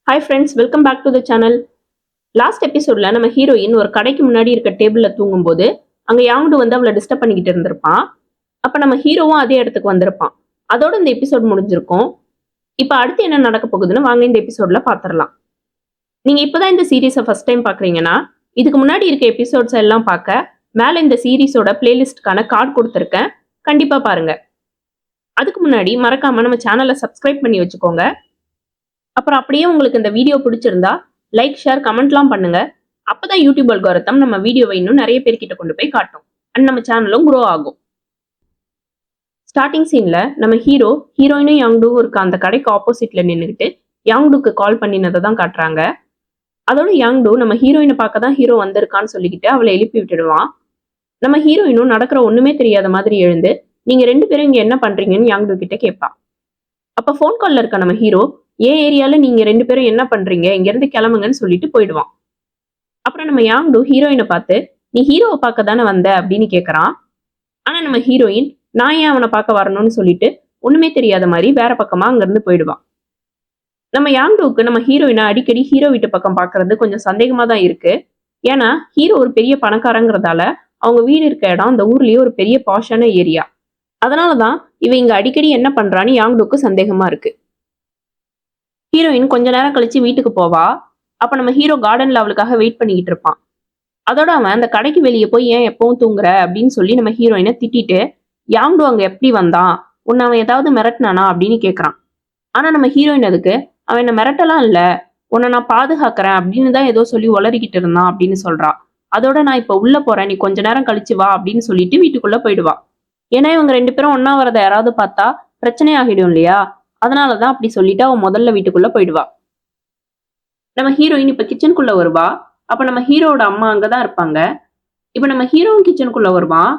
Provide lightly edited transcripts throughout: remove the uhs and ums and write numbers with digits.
Hi friends, welcome back to the channel. Last எபிசோட்ல நம்ம heroine ஒரு கடைக்கு முன்னாடி இருக்க டேபிள்ல தூங்கும்போது அங்க யாங்டு வந்து அவளை டிஸ்டர்ப் பண்ணிக்கிட்டு இருந்திருப்பான். அப்ப நம்ம ஹீரோவும் அதே இடத்துக்கு வந்திருப்பான். அதோட இந்த எபிசோட் முடிஞ்சிருக்கும். இப்ப அடுத்து என்ன நடக்க போகுதுன்னு வாங்க இந்த எபிசோட்ல பாத்திரலாம். நீங்க இப்பதான் இந்த சீரீஸை ஃபர்ஸ்ட் டைம் பாக்குறீங்கன்னா இதுக்கு முன்னாடி இருக்க எபிசோட்ஸ் எல்லாம் பார்க்க மேல இந்த சீரீஸோட பிளேலிஸ்டுக்கான கார்டு கொடுத்துருக்கேன், கண்டிப்பா பாருங்க. அதுக்கு முன்னாடி மறக்காம நம்ம சேனலை சப்ஸ்கிரைப் பண்ணி வச்சுக்கோங்க. அப்புறம் அப்படியே உங்களுக்கு இந்த வீடியோ பிடிச்சிருந்தா லைக், ஷேர், கமெண்ட்லாம் பண்ணுங்க. அப்பதான் யூடியூப் அல்காரிதம் நம்ம வீடியோவை இன்னும் நிறைய பேர்கிட்ட கொண்டு போய் காட்டும் அண்ட் நம்ம சேனலும் க்ரோ ஆகும். ஸ்டார்டிங் சீன்ல நம்ம ஹீரோயினும் யாங்டுவும் இருக்க அந்த கடைக்கு ஆப்போசிட்ல நின்றுக்கிட்டு யாங்டுக்கு கால் பண்ணினதை தான் காட்டுறாங்க. அதோட யாங்டு நம்ம ஹீரோயினை பார்க்க தான் ஹீரோ வந்திருக்கான்னு சொல்லிக்கிட்டு அவளை எழுப்பி விட்டுடுவான். நம்ம ஹீரோயினும் நடக்கிற ஒண்ணுமே தெரியாத மாதிரி எழுந்து நீங்க ரெண்டு பேரும் இங்க என்ன பண்றீங்கன்னு யாங்டு கிட்ட கேட்பா. அப்ப போன் கால்ல இருக்க நம்ம ஹீரோ ஏன் ஏரியால நீங்க ரெண்டு பேரும் என்ன பண்றீங்க, இங்க இருந்து கிளம்புங்கன்னு சொல்லிட்டு போயிடுவான். அப்புறம் நம்ம யாங்டு ஹீரோயினை பார்த்து நீ ஹீரோவை பார்க்க தானே வந்த அப்படின்னு கேட்கறான். ஆனா நம்ம ஹீரோயின் நான் ஏன் அவனை பார்க்க வரணும்னு சொல்லிட்டு ஒண்ணுமே தெரியாத மாதிரி வேற பக்கமா அங்க இருந்து போயிடுவான். நம்ம யாங்டுவுக்கு நம்ம ஹீரோயினை அடிக்கடி ஹீரோ வீட்டு பக்கம் பாக்குறது கொஞ்சம் சந்தேகமா தான் இருக்கு. ஏன்னா ஹீரோ ஒரு பெரிய பணக்காரங்கிறதால அவங்க வீடு இருக்க இடம் அந்த ஊர்லயே ஒரு பெரிய பாஷான ஏரியா. அதனாலதான் இவ இங்க அடிக்கடி என்ன பண்றான்னு யாங்டுவுக்கு சந்தேகமா இருக்கு. ஹீரோயின் கொஞ்ச நேரம் கழிச்சு வீட்டுக்கு போவா. அப்ப நம்ம ஹீரோ கார்டன்ல அவளுக்காக வெயிட் பண்ணிக்கிட்டு இருப்பான். அதோட அவன் அந்த கடைக்கு வெளியே போய் ஏன் எப்பவும் தூங்குற அப்படின்னு சொல்லி நம்ம ஹீரோயினை திட்டிட்டு யாங்டு அங்க எப்படி வந்தான், உன்னை அவன் ஏதாவது மிரட்டினானா அப்படின்னு கேட்கறான். ஆனா நம்ம ஹீரோயின் அதுக்கு அவன் என்ன மிரட்டலாம் இல்ல, உன்னை நான் பாதுகாக்கிறேன் அப்படின்னு தான் ஏதோ சொல்லி உளறிக்கிட்டு இருந்தான் அப்படின்னு சொல்றா. அதோட நான் இப்ப உள்ள போறேன், நீ கொஞ்ச நேரம் கழிச்சு வா அப்படின்னு சொல்லிட்டு வீட்டுக்குள்ள போயிடுவா. ஏன்னா இவங்க ரெண்டு பேரும் ஒன்னா வரத யாராவது பார்த்தா பிரச்சனை ஆகிடும் இல்லையா, அதனாலதான் அப்படி சொல்லிட்டு அவன் முதல்ல வீட்டுக்குள்ள போயிடுவா. நம்ம ஹீரோயின் இப்ப கிச்சனுக்குள்ள வருவா. அப்ப நம்ம ஹீரோட அம்மா அங்கதான் இருப்பாங்க. இப்ப நம்ம ஹீரோவும் கிச்சனுக்குள்ள வருவான்.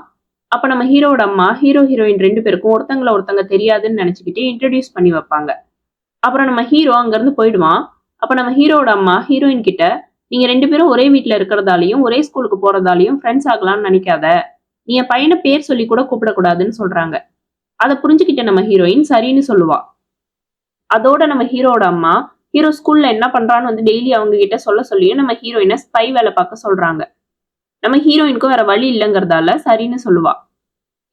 அப்ப நம்ம ஹீரோட அம்மா ஹீரோயின் ரெண்டு பேருக்கும் ஒருத்தங்க தெரியாதுன்னு நினைச்சுக்கிட்டு இன்ட்ரடியூஸ் பண்ணி வைப்பாங்க. அப்புறம் நம்ம ஹீரோ அங்க இருந்து போயிடுவான். அப்ப நம்ம ஹீரோட அம்மா ஹீரோயின் கிட்ட நீங்க ரெண்டு பேரும் ஒரே வீட்டுல இருக்கிறதாலையும் ஒரே ஸ்கூலுக்கு போறதாலையும் ஃப்ரெண்ட்ஸ் ஆகலாம்னு நினைக்காத, நீ என் பையனை பேர் சொல்லி கூட கூப்பிடக்கூடாதுன்னு சொல்றாங்க. அதை புரிஞ்சுக்கிட்ட நம்ம ஹீரோயின் சரின்னு சொல்லுவா. அதோட நம்ம ஹீரோட அம்மா ஹீரோ ஸ்கூல்ல என்ன பண்றான்னு வந்து டெய்லி அவங்க கிட்ட சொல்ல சொல்லியும் நம்ம ஹீரோயினை ஸ்பை வேலை பார்க்க சொல்றாங்க. நம்ம ஹீரோயினுக்கும் வேற வழி இல்லைங்கிறதால சரின்னு சொல்லுவா.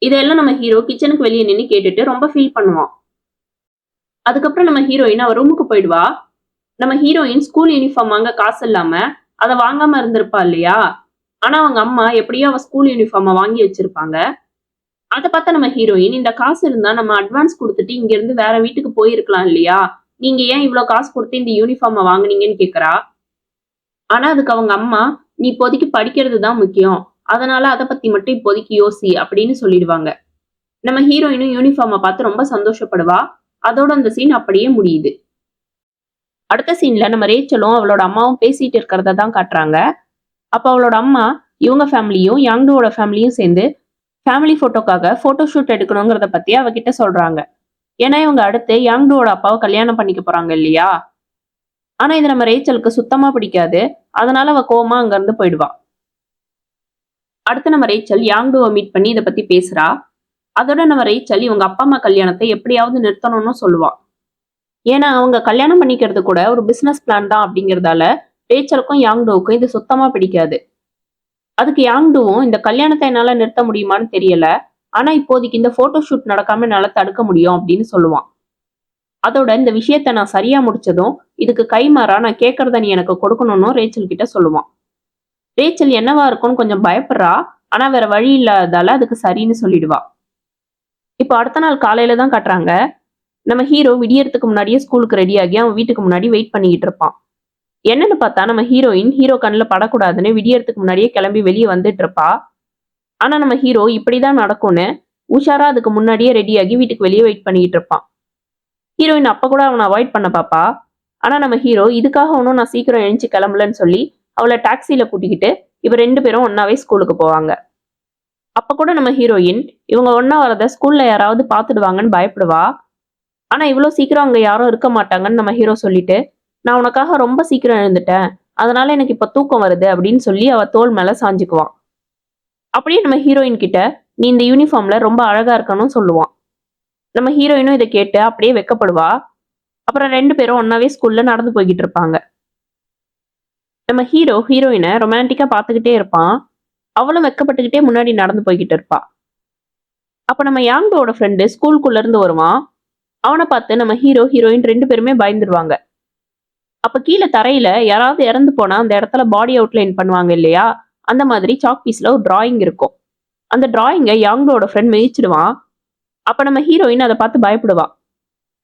இதெல்லாம் நம்ம ஹீரோ கிச்சனுக்கு வெளியே நின்று கேட்டுட்டு ரொம்ப ஃபீல் பண்ணுவான். அதுக்கப்புறம் நம்ம ஹீரோயின் அவ ரூமுக்கு போயிடுவா. நம்ம ஹீரோயின் ஸ்கூல் யூனிஃபார்ம் வாங்க காசு இல்லாம அதை வாங்காம இருந்திருப்பா இல்லையா. ஆனா அவங்க அம்மா எப்படியோ அவ ஸ்கூல் யூனிஃபார்மை வாங்கி வச்சிருப்பாங்க. அதை பார்த்த நம்ம ஹீரோயின் இந்த காசு இருந்தா நம்ம அட்வான்ஸ் கொடுத்துட்டு இங்க இருந்து வேற வீட்டுக்கு போயிருக்கலாம் இல்லையா, நீங்க ஏன் இவ்வளவு காசு கொடுத்து இந்த யூனிஃபார்மை வாங்குனீங்கன்னு கேக்குறா. ஆனா அதுக்கு அவங்க அம்மா நீ இப்போதைக்கு படிக்கிறது தான் முக்கியம், அதனால அதை பத்தி மட்டும் இப்போதைக்கு யோசி அப்படின்னு சொல்லிடுவாங்க. நம்ம ஹீரோயினும் யூனிஃபார்மை பார்த்து ரொம்ப சந்தோஷப்படுவா. அதோட அந்த சீன் அப்படியே முடியுது. அடுத்த சீன்ல நம்ம ரேச்சலும் அவளோட அம்மாவும் பேசிட்டு இருக்கிறத தான் காட்டுறாங்க. அப்ப அவளோட அம்மா இவங்க ஃபேமிலியும் யாங்டுவோட ஃபேமிலியும் சேர்ந்து ஃபேமிலி போட்டோக்காக போட்டோ ஷூட் எடுக்கணுங்கிறத பத்தி அவகிட்ட சொல்றாங்க. ஏன்னா இவங்க அடுத்து யாங்டுவோட அப்பாவை கல்யாணம் பண்ணிக்க போறாங்க இல்லையா. ஆனா இது நம்ம ரேச்சலுக்கு சுத்தமா பிடிக்காது. அதனால அவ கோவமா அங்க இருந்து போயிடுவா. அடுத்து நம்ம ரேச்சல் யாங்டுவை மீட் பண்ணி இதை பத்தி பேசுறா. அதோட நம்ம ரேச்சல் இவங்க அப்பா அம்மா கல்யாணத்தை எப்படியாவது நிறுத்தணும்னு சொல்லுவா. ஏன்னா அவங்க கல்யாணம் பண்ணிக்கிறது கூட ஒரு பிசினஸ் பிளான் தான் அப்படிங்கிறதால ரேச்சலுக்கும் யாங்டுவுக்கும் இது சுத்தமா பிடிக்காது. அதுக்கு யாங்டுவும் இந்த கல்யாணத்தை என்னால நிறுத்த முடியுமான்னு தெரியல, ஆனா இப்போதைக்கு இந்த போட்டோ ஷூட் நடக்காம என்னால தடுக்க முடியும் அப்படின்னு சொல்லுவான். அதோட இந்த விஷயத்த நான் சரியா முடிச்சதும் இதுக்கு கைமாறா நான் கேட்கறத நீ எனக்கு கொடுக்கணும்னு ரேச்சல் கிட்ட சொல்லுவான். ரேச்சல் என்னவா இருக்கும்னு கொஞ்சம் பயப்படுறா. ஆனா வேற வழி இல்லாததால அதுக்கு சரின்னு சொல்லிடுவா. இப்போ அடுத்த நாள் காலையில தான் காட்டுறாங்க. நம்ம ஹீரோ விடியறதுக்கு முன்னாடியே ஸ்கூலுக்கு ரெடியாகி அவன் வீட்டுக்கு முன்னாடி வெயிட் பண்ணிக்கிட்டு இருப்பான். என்னன்னு பார்த்தா நம்ம ஹீரோயின் ஹீரோ கண்ணில் படக்கூடாதுன்னு விடியறதுக்கு முன்னாடியே கிளம்பி வெளியே வந்துட்டு இருப்பா. ஆனா நம்ம ஹீரோ இப்படிதான் நடக்கும்னு உஷாரா அதுக்கு முன்னாடியே ரெடியாகி வீட்டுக்கு வெளியே வெயிட் பண்ணிக்கிட்டு இருப்பான். ஹீரோயின் அப்ப கூட அவனை அவாய்ட் பண்ண பாப்பா. ஆனா நம்ம ஹீரோ இதுக்காக ஒன்றும் நான் சீக்கிரம் எழுந்து கிளம்பலன்னு சொல்லி அவளை டாக்ஸியில கூட்டிக்கிட்டு இவ ரெண்டு பேரும் ஒன்னாவே ஸ்கூலுக்கு போவாங்க. அப்ப கூட நம்ம ஹீரோயின் இவங்க ஒன்னா வரத ஸ்கூல்ல யாராவது பார்த்துடுவாங்கன்னு பயப்படுவா. ஆனா இவ்வளவு சீக்கிரம் அங்க யாரும் இருக்க மாட்டாங்கன்னு நம்ம ஹீரோ சொல்லிட்டு நான் உனக்காக ரொம்ப சீக்கிரம் எழுந்துட்டேன், அதனால எனக்கு இப்ப தூக்கம் வருது அப்படின்னு சொல்லி அவ தோள் மேல சாஞ்சுக்குவான். அப்படியே நம்ம ஹீரோயின் கிட்ட நீ இந்த யூனிஃபார்ம்ல ரொம்ப அழகா இருக்கணும்னு சொல்லுவான். நம்ம ஹீரோயினும் இதை கேட்டு அப்படியே வெக்கப்படுவா. அப்புறம் 2 பேரும் ஒன்னாவே ஸ்கூல்ல நடந்து போய்கிட்டு இருப்பாங்க. நம்ம ஹீரோ ஹீரோயினை ரொமான்டிக்கா பார்த்துக்கிட்டே இருப்பான். அவளும் வெக்கப்பட்டுக்கிட்டே முன்னாடி நடந்து போய்கிட்டு இருப்பா. அப்ப நம்ம யாங்கோட ஃப்ரெண்டு ஸ்கூலுக்குள்ள இருந்து வருவான். அவனை பார்த்து நம்ம ஹீரோ ஹீரோயின் 2 பேருமே பயந்துருவாங்க. அப்ப கீழே தரையில யாராவது இறந்து போனா அந்த இடத்துல பாடி அவுட்லைன் பண்ணுவாங்க இல்லையா, அந்த மாதிரி சாக் பீஸ்ல ஒரு டிராயிங் இருக்கும். அந்த டிராயிங்கை யாங்கோட ஃப்ரெண்ட் மிதிச்சிடுவான். அப்ப நம்ம ஹீரோயின் அதை பார்த்து பயப்படுவா.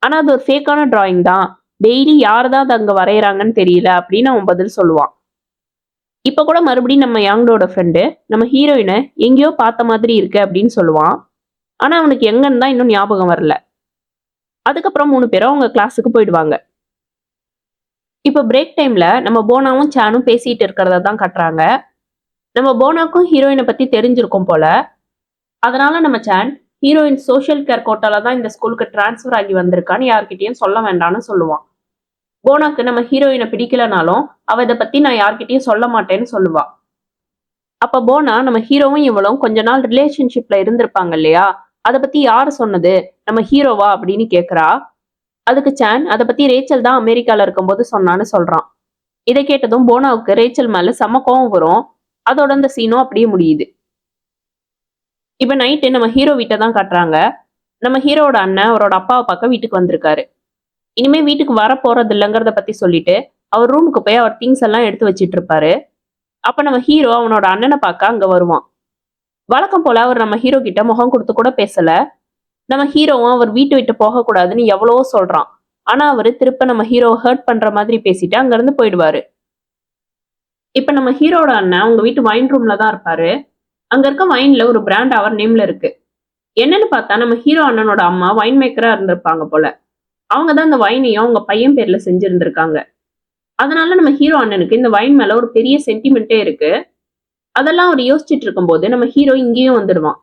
ஆனா அது ஒரு ஃபேக்கான டிராயிங் தான், டெய்லி யாருதான் அதை அங்க வரையறாங்கன்னு தெரியல அப்படின்னு அவன் பதில் சொல்லுவான். இப்ப கூட மறுபடியும் நம்ம யாங்கோட ஃப்ரெண்டு நம்ம ஹீரோயினை எங்கேயோ பார்த்த மாதிரி இருக்கு அப்படின்னு சொல்லுவான். ஆனா அவனுக்கு எங்கன்னு தான் இன்னும் ஞாபகம் வரல. அதுக்கப்புறம் 3 பேரும் அவங்க கிளாஸுக்கு போயிடுவாங்க. இப்ப பிரேக் டைம்ல நம்ம போனாவும் சானும் பேசிட்டு இருக்கிறத தான் காட்டுறாங்க. நம்ம போனாக்கும் ஹீரோயினை பத்தி தெரிஞ்சிருக்கும் போல. அதனால நம்ம சான் ஹீரோயின் சோஷியல் கேர் கோட்டால தான் இந்த ஸ்கூலுக்கு டிரான்ஸ்ஃபர் ஆகி வந்திருக்கான்னு யார்கிட்டயும் சொல்ல வேண்டாம்னு சொல்லுவான். போனாக்கு நம்ம ஹீரோயினை பிடிக்கலனாலும் அவ இதை பத்தி நான் யார்கிட்டயும் சொல்ல மாட்டேன்னு சொல்லுவா. அப்ப போனா நம்ம ஹீரோவும் இவளும் கொஞ்ச நாள் ரிலேஷன்ஷிப்ல இருந்திருப்பாங்க இல்லையா, அதை பத்தி யாரு சொன்னது, நம்ம ஹீரோவா அப்படின்னு கேக்குறா. அதுக்கு சான் அதை பத்தி ரேச்சல் தான் அமெரிக்கால இருக்கும்போது சொன்னான்னு சொல்றான். இதை கேட்டதும் போனாவுக்கு ரேச்சல் மேல செம கோவம் வரும். அதோட அந்த சீனும் அப்படியே முடியுது. இப்ப நைட்டு நம்ம ஹீரோ வீட்டை தான் காட்டுறாங்க. நம்ம ஹீரோட அண்ணன் அவரோட அப்பாவை பார்க்க வீட்டுக்கு வந்திருக்காரு. இனிமே வீட்டுக்கு வர போறது இல்லைங்கிறத பத்தி சொல்லிட்டு அவர் ரூமுக்கு போய் அவர் திங்ஸ் எல்லாம் எடுத்து வச்சிட்டு இருப்பாரு. அப்ப நம்ம ஹீரோ அவனோட அண்ணனை பார்க்க அங்க வருவான். வழக்கம் போல அவர் நம்ம ஹீரோ கிட்ட முகம் கொடுத்து கூட பேசல. நம்ம ஹீரோவும் அவர் வீட்டை விட்டு போக கூடாதுன்னு எவ்வளவோ சொல்றான். ஆனா அவரு திருப்ப நம்ம ஹீரோ ஹர்ட் பண்ற மாதிரி பேசிட்டு அங்க இருந்து போயிடுவாரு. இப்ப நம்ம ஹீரோட அண்ணன் அவங்க வீட்டு வைன் ரூம்ல தான் இருப்பாரு. அங்க இருக்க வைன்ல ஒரு பிராண்ட் அவர் நேம்ல இருக்கு. என்னன்னு பார்த்தா நம்ம ஹீரோ அண்ணனோட அம்மா வைன் மேக்கரா இருந்திருப்பாங்க போல. அவங்க தான் இந்த வைனையும் அவங்க பையன் பேர்ல செஞ்சிருந்திருக்காங்க. அதனால நம்ம ஹீரோ அண்ணனுக்கு இந்த வைன் மேல ஒரு பெரிய சென்டிமெண்ட்டே இருக்கு. அதெல்லாம் அவர் யோசிச்சுட்டு இருக்கும்போது நம்ம ஹீரோ இங்கேயும் வந்துடுவான்.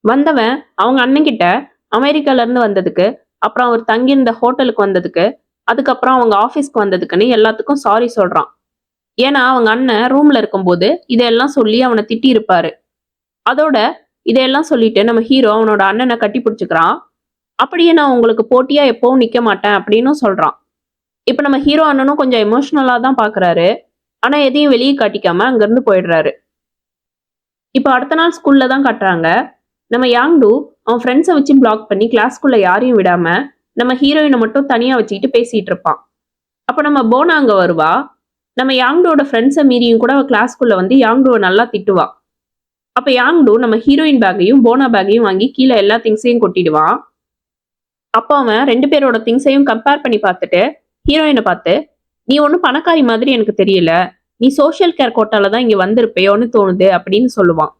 வந்தவன் அவங்க அண்ணன் கிட்ட அமெரிக்கால இருந்து வந்ததுக்கு, அப்புறம் அவர் தங்கியிருந்த ஹோட்டலுக்கு வந்ததுக்கு, அதுக்கப்புறம் அவங்க ஆபீஸ்க்கு வந்ததுக்குன்னு எல்லாத்துக்கும் சாரி சொல்றான். ஏன்னா அவங்க அண்ணன் ரூம்ல இருக்கும்போது இதெல்லாம் சொல்லி அவனை திட்டி இருப்பாரு. அதோட இதையெல்லாம் சொல்லிட்டு நம்ம ஹீரோ அவனோட அண்ணனை கட்டி பிடிச்சுக்கிறான். அப்படியே நான் உங்களுக்கு போட்டியா எப்பவும் நிக்க மாட்டேன் அப்படின்னு சொல்றான். இப்ப நம்ம ஹீரோ அண்ணனும் கொஞ்சம் எமோஷனலா தான் பாக்குறாரு. ஆனா எதையும் வெளியே காட்டிக்காம அங்கிருந்து போயிடுறாரு. இப்ப அடுத்த நாள் ஸ்கூல்ல தான் காட்டுறாங்க. நம்ம யாங்டு அவன் ஃப்ரெண்ட்ஸை வச்சு பிளாக் பண்ணி கிளாஸ்க்குள்ள யாரையும் விடாம நம்ம ஹீரோயினை மட்டும் தனியா வச்சுக்கிட்டு பேசிட்டு இருப்பான். அப்ப நம்ம போனா அங்க வருவா. நம்ம யாங்டோட ஃப்ரெண்ட்ஸை மீறியும் கூட அவ கிளாஸ்க்குள்ள வந்து யாங்டுவை நல்லா திட்டுவா. அப்ப யாங்டு நம்ம ஹீரோயின் பேக்கையும் போனா பேக்கையும் வாங்கி கீழே எல்லா திங்ஸையும் கொட்டிடுவான். அப்போ அவன் 2 பேரோட திங்ஸையும் கம்பேர் பண்ணி பார்த்துட்டு ஹீரோயினை பார்த்து, நீ ஒன்றும் பணக்காரி மாதிரி எனக்கு தெரியல, நீ சோஷியல் கேர் கோட்டால தான் இங்க வந்திருப்பேயோன்னு தோணுது அப்படின்னு சொல்லுவான்.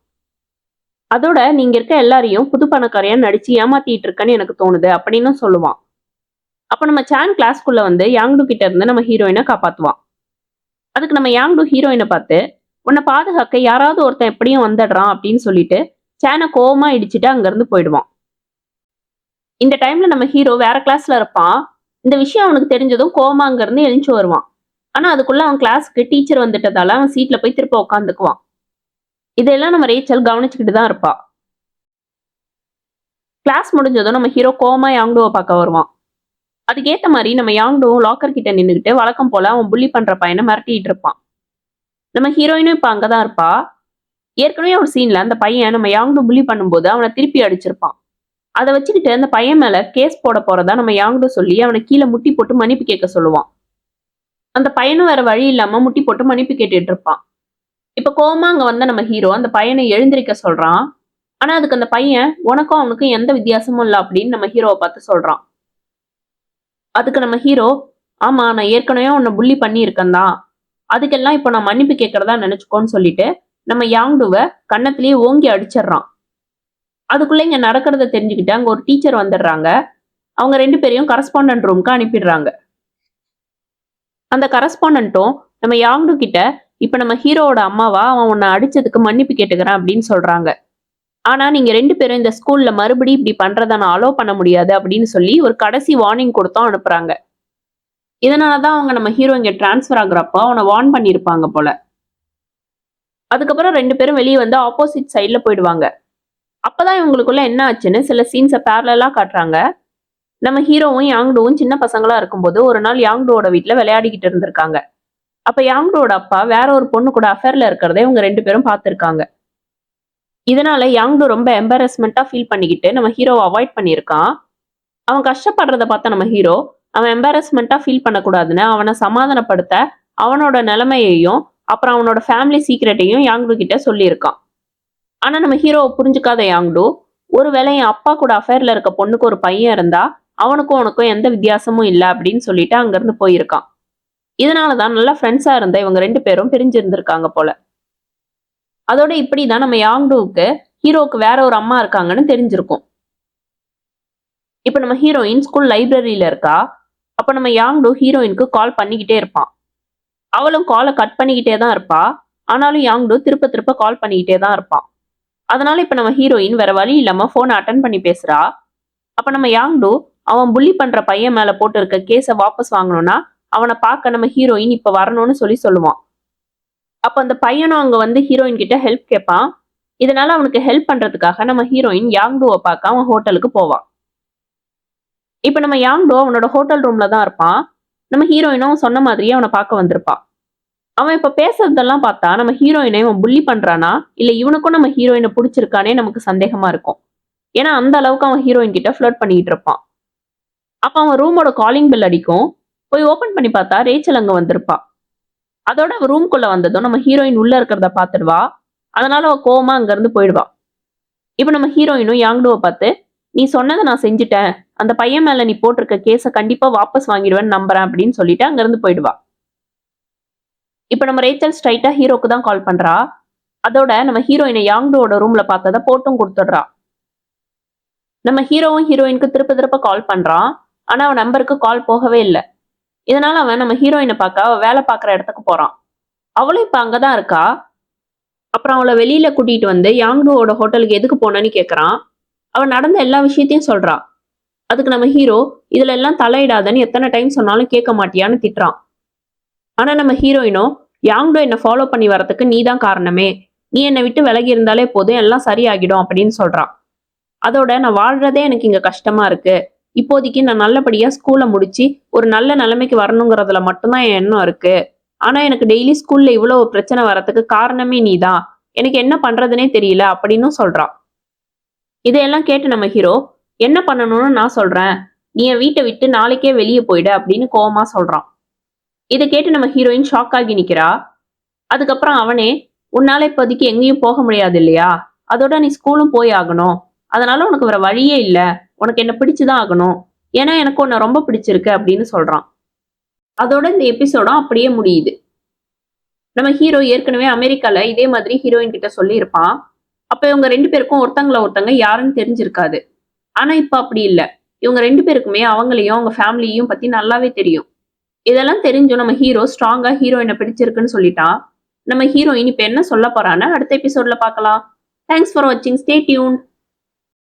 அதோட நீங்க இருக்க எல்லாரையும் புது பணக்காரையா நடிச்சு ஏமாத்திட்டு இருக்கன்னு எனக்கு தோணுது அப்படின்னு சொல்லுவான். அப்ப நம்ம சான் கிளாஸ்க்குள்ள வந்து யாங்டு கிட்ட இருந்து நம்ம ஹீரோயினை காப்பாத்துவான். அதுக்கு நம்ம யாங்டு ஹீரோயினை பார்த்து, உன்னை பாதுகாக்க யாராவது ஒருத்தன் எப்படியும் வந்துடுறான் அப்படின்னு சொல்லிட்டு சானை கோவமா இடிச்சுட்டு அங்கிருந்து போயிடுவான். இந்த டைம்ல நம்ம ஹீரோ வேற கிளாஸ்ல இருப்பான். இந்த விஷயம் அவனுக்கு தெரிஞ்சதும் கோவமா அங்க இருந்து எழுந்து வருவான். ஆனா அதுக்குள்ள அவன் கிளாஸ்க்கு டீச்சர் வந்துட்டதால அவன் சீட்ல போய் திருப்ப உட்காந்துக்குவான். இதெல்லாம் நம்ம ரேச்சல் கவனிச்சுக்கிட்டு தான் இருப்பா. கிளாஸ் முடிஞ்சதும் நம்ம ஹீரோ கோவமா யாங்டுவை பார்க்க வருவான். அதுக்கேத்த மாதிரி நம்ம யாங்டுவும் லாக்கர் கிட்ட நின்றுகிட்டு வழக்கம் போல அவன் புள்ளி பண்ற பையனை மிரட்டிட்டு இருப்பான். நம்ம ஹீரோயினும் இப்ப அங்கதான் இருப்பா. ஏற்கனவே ஒரு சீன்ல அந்த பையன் நம்ம யாங்டு புள்ளி பண்ணும்போது அவனை திருப்பி அடிச்சிருப்பான். அதை வச்சுக்கிட்டு அந்த பையன் மேல கேஸ் போட போறதா நம்ம யாங்டு சொல்லி அவனை கீழே முட்டி போட்டு மன்னிப்பு கேட்க சொல்லுவான். அந்த பையனும் வேற வழி இல்லாம முட்டி போட்டு மன்னிப்பு கேட்டுட்டு இருப்பான். இப்ப கோவமா அங்க வந்த நம்ம ஹீரோ அந்த பையனை எழுந்திருக்க சொல்றான். ஆனா அதுக்கு அந்த பையன் உனக்கும் அவனுக்கும் எந்த வித்தியாசமும் இல்லை அப்படின்னு நம்ம ஹீரோவை பார்த்து சொல்றான். அதுக்கு நம்ம ஹீரோ, ஆமா நான் ஏற்கனவே உன்னை புள்ளி பண்ணி இருக்கேன்தான், அதுக்கெல்லாம் இப்போ நான் மன்னிப்பு கேட்கறதா நினைச்சுக்கோன்னு சொல்லிட்டு நம்ம யாங்டுவை கன்னத்திலேயே ஓங்கி அடிச்சிடுறான். அதுக்குள்ள இங்க நடக்கிறத தெரிஞ்சுக்கிட்டு அங்க ஒரு டீச்சர் வந்துடுறாங்க. அவங்க 2 பேரையும் கரஸ்பாண்டன்ட் ரூமுக்கு அனுப்பிடுறாங்க. அந்த கரஸ்பாண்டன்ட்டும் நம்ம யாங்டு கிட்ட இப்ப நம்ம ஹீரோவோட அம்மாவா அவன் உன்னை அடிச்சதுக்கு மன்னிப்பு கேட்டுக்கிறான் அப்படின்னு சொல்றாங்க. ஆனா நீங்க 2 பேரும் இந்த ஸ்கூல்ல மறுபடியும் இப்படி பண்றதை நான் அலோவ் பண்ண முடியாது அப்படின்னு சொல்லி ஒரு கடைசி வார்னிங் கொடுத்தும் அனுப்புறாங்க. இதனாலதான் அவங்க நம்ம ஹீரோ இங்க டிரான்ஸ்பர் ஆகுறப்போ அவனை வார்ன் பண்ணியிருப்பாங்க போல. அதுக்கப்புறம் 2 பேரும் வெளியே வந்து ஆப்போசிட் சைட்ல போயிடுவாங்க. அப்பதான் இவங்களுக்குள்ள என்ன ஆச்சுன்னு சில சீன்ஸை பேரலா காட்டுறாங்க. நம்ம ஹீரோவும் யாங்டோவும் சின்ன பசங்களா இருக்கும்போது ஒரு நாள் யாங்டோவோட வீட்ல விளையாடிக்கிட்டு இருந்திருக்காங்க. அப்ப யாங்டோவோட அப்பா வேற ஒரு பொண்ணு கூட அஃபேர்ல இருக்கிறத இவங்க 2 பேரும் பார்த்திருக்காங்க. இதனால யாங்டோ ரொம்ப எம்பாரஸ்மெண்ட்டா ஃபீல் பண்ணிக்கிட்டு நம்ம ஹீரோவை அவாய்ட் பண்ணியிருக்கான். அவன் கஷ்டப்படுறத பார்த்த நம்ம ஹீரோ, அவன் எம்பாரஸ்மெண்ட்டா ஃபீல் பண்ணக்கூடாதுன்னு அவனை சமாதானப்படுத்த அவனோட நிலைமையையும், அப்புறம் அவனோட ஃபேமிலி சீக்ரெட்டையும் யாங்டோ கிட்ட சொல்லியிருக்கான். ஆனா நம்ம ஹீரோவை புரிஞ்சுக்காத யாங்டோ, ஒருவேளை என் அப்பா கூட அஃபேர்ல இருக்க பொண்ணுக்கு ஒரு பையன் இருந்தா, அவனுக்கும் உனக்கும் எந்த வித்தியாசமும் இல்ல அப்படின்னு சொல்லிட்டு அங்கிருந்து போயிருக்கான். இதனாலதான் நல்ல ஃப்ரெண்ட்ஸா இருந்த இவங்க 2 பேரும் பிரிஞ்சிருந்திருக்காங்க போல. அதோட இப்படிதான் நம்ம யாங்டோவுக்கு ஹீரோவுக்கு வேற ஒரு அம்மா இருக்காங்கன்னு தெரிஞ்சிருக்கும். இப்ப நம்ம ஹீரோயின் ஸ்கூல் லைப்ரரியில இருக்கா. அப்ப நம்ம யாங்டோ ஹீரோயினுக்கு கால் பண்ணிக்கிட்டே இருப்பான். அவளும் காலை கட் பண்ணிக்கிட்டே தான் இருப்பா. ஆனாலும் யாங்டோ திருப்ப திருப்ப கால் பண்ணிக்கிட்டே தான் இருப்பான். அதனால இப்ப நம்ம ஹீரோயின் வேற வழி இல்லாம போனை அட்டன் பண்ணி பேசுறா. அப்ப நம்ம யாங்டோ அவன் புள்ளி பண்ற பையன் மேல போட்டு இருக்க கேஸை வாபஸ் வாங்கணும்னா அவனை பார்க்க நம்ம ஹீரோயின் இப்ப வரணும்னு சொல்லுவான். அப்ப அந்த பையனும் அங்க வந்து ஹீரோயின் கிட்ட ஹெல்ப் கேட்பான். இதனால அவனுக்கு ஹெல்ப் பண்றதுக்காக நம்ம ஹீரோயின் யாங்டோவை பார்க்க அவன் ஹோட்டலுக்கு போவான். இப்ப நம்ம யாங்டோ அவனோட ஹோட்டல் ரூம்ல தான் இருப்பான். நம்ம ஹீரோயினும் சொன்ன மாதிரியே அவனை பார்க்க வந்திருப்பான். அவன் இப்ப பேசுறதெல்லாம் பார்த்தா நம்ம ஹீரோயினை இவன் புள்ளி பண்றானா இல்ல இவனுக்கும் நம்ம ஹீரோயினை பிடிச்சிருக்கானே நமக்கு சந்தேகமா இருக்கும். ஏன்னா அந்த அளவுக்கு அவன் ஹீரோயின் கிட்ட ஃபிளர்ட் பண்ணிட்டு இருப்பான். அப்ப அவன் ரூமோட காலிங் பெல் அடிக்கும். போய் ஓபன் பண்ணி பார்த்தா ரேச்சல் அங்க வந்திருப்பா. அதோட அவ ரூம்குள்ள வந்ததும் நம்ம ஹீரோயின் உள்ள இருக்கிறத பாத்துடுவா. அதனால அவ கோவமா அங்க இருந்து போயிடுவா. இப்ப நம்ம ஹீரோயினும் யாங்டோவை பார்த்து, நீ சொன்னதை நான் செஞ்சுட்டேன், அந்த பையன் மேல நீ போட்டிருக்க கேஸை கண்டிப்பா வாபஸ் வாங்கிடுவேன்னு நம்புறேன் அப்படின்னு சொல்லிட்டு அங்க இருந்து போயிடுவா. இப்ப நம்ம ரேச்சல் ஸ்ட்ரைட்டா ஹீரோக்கு தான் கால் பண்றா. அதோட நம்ம ஹீரோயினை யாங்டோவோட ரூம்ல பார்த்ததை போட்டும் கொடுத்துடுறா. நம்ம ஹீரோவும் ஹீரோயினுக்கு திருப்ப திருப்ப கால் பண்றான். ஆனா அவன் நம்பருக்கு கால் போகவே இல்லை. இதனால அவன் நம்ம ஹீரோயினை பார்க்க அவ வேலை பார்க்குற இடத்துக்கு போறான். அவளும் இப்ப அங்கதான் இருக்கா. அப்புறம் அவளை வெளியில கூட்டிட்டு வந்து யாங்டோவோட ஹோட்டலுக்கு எதுக்கு போனேன்னு கேட்கறான். அவன் நடந்த எல்லா விஷயத்தையும் சொல்றா. அதுக்கு நம்ம ஹீரோ இதுல எல்லாம் தலையிடாதன்னு எத்தனை டைம் சொன்னாலும் கேட்க மாட்டியான்னு திட்டுறான். ஆனா நம்ம ஹீரோயினோ, யாங்டோ என்னை ஃபாலோ பண்ணி வரதுக்கு நீ தான் காரணமே, நீ என்னை விட்டு விலகி இருந்தாலே போதும் எல்லாம் சரியாகிடும் அப்படின்னு சொல்றான். அதோட நான் வாழ்றதே எனக்கு இங்க கஷ்டமா இருக்கு, இப்போதைக்கு நான் நல்லபடியா ஸ்கூலை முடிச்சு ஒரு நல்ல நிலைமைக்கு வரணுங்கிறதுல மட்டும்தான் என் எண்ணம் இருக்கு. ஆனா எனக்கு டெய்லி ஸ்கூல்ல இவ்வளவு பிரச்சனை வரதுக்கு காரணமே நீதான், எனக்கு என்ன பண்றதுனே தெரியல அப்படின்னு சொல்றான். இதையெல்லாம் கேட்டு நம்ம ஹீரோ, என்ன பண்ணணும்னு நான் சொல்றேன், நீ என் வீட்டை விட்டு நாளைக்கே வெளியே போயிடு அப்படின்னு கோவமா சொல்றான். இதை கேட்டு நம்ம ஹீரோயின் ஷாக் ஆகி நிக்கிறா. அதுக்கப்புறம் அவனே, உன்னால இப்போதைக்கு எங்கேயும் போக முடியாது இல்லையா, அதோட நீ ஸ்கூலும் போய் ஆகணும், அதனால உனக்கு வேற வழியே இல்ல, உனக்கு என்ன பிடிச்சுதான் ஆகணும், ஏன்னா எனக்கு உன்னை ரொம்ப பிடிச்சிருக்கு அப்படின்னு சொல்றான். அதோட இந்த எபிசோடும் அப்படியே முடியுது. நம்ம ஹீரோ ஏற்கனவே அமெரிக்கால இதே மாதிரி ஹீரோயின் கிட்ட சொல்லி இருப்பான். அப்ப இவங்க 2 பேருக்கும் ஒருத்தங்க யாருன்னு தெரிஞ்சிருக்காது. ஆனா இப்ப அப்படி இல்ல. இவங்க 2 பேருக்குமே அவங்களையும் அவங்க ஃபேமிலியையும் பத்தி நல்லாவே தெரியும். இதெல்லாம் தெரிஞ்சும் நம்ம ஹீரோ ஸ்ட்ராங்கா ஹீரோயினை பிடிச்சிருக்குன்னு சொல்லிட்டான். நம்ம ஹீரோயின் இப்ப என்ன சொல்ல போறான்னு அடுத்த எபிசோட்ல பார்க்கலாம். தேங்க்ஸ் ஃபார் வாட்சிங். Stay tuned.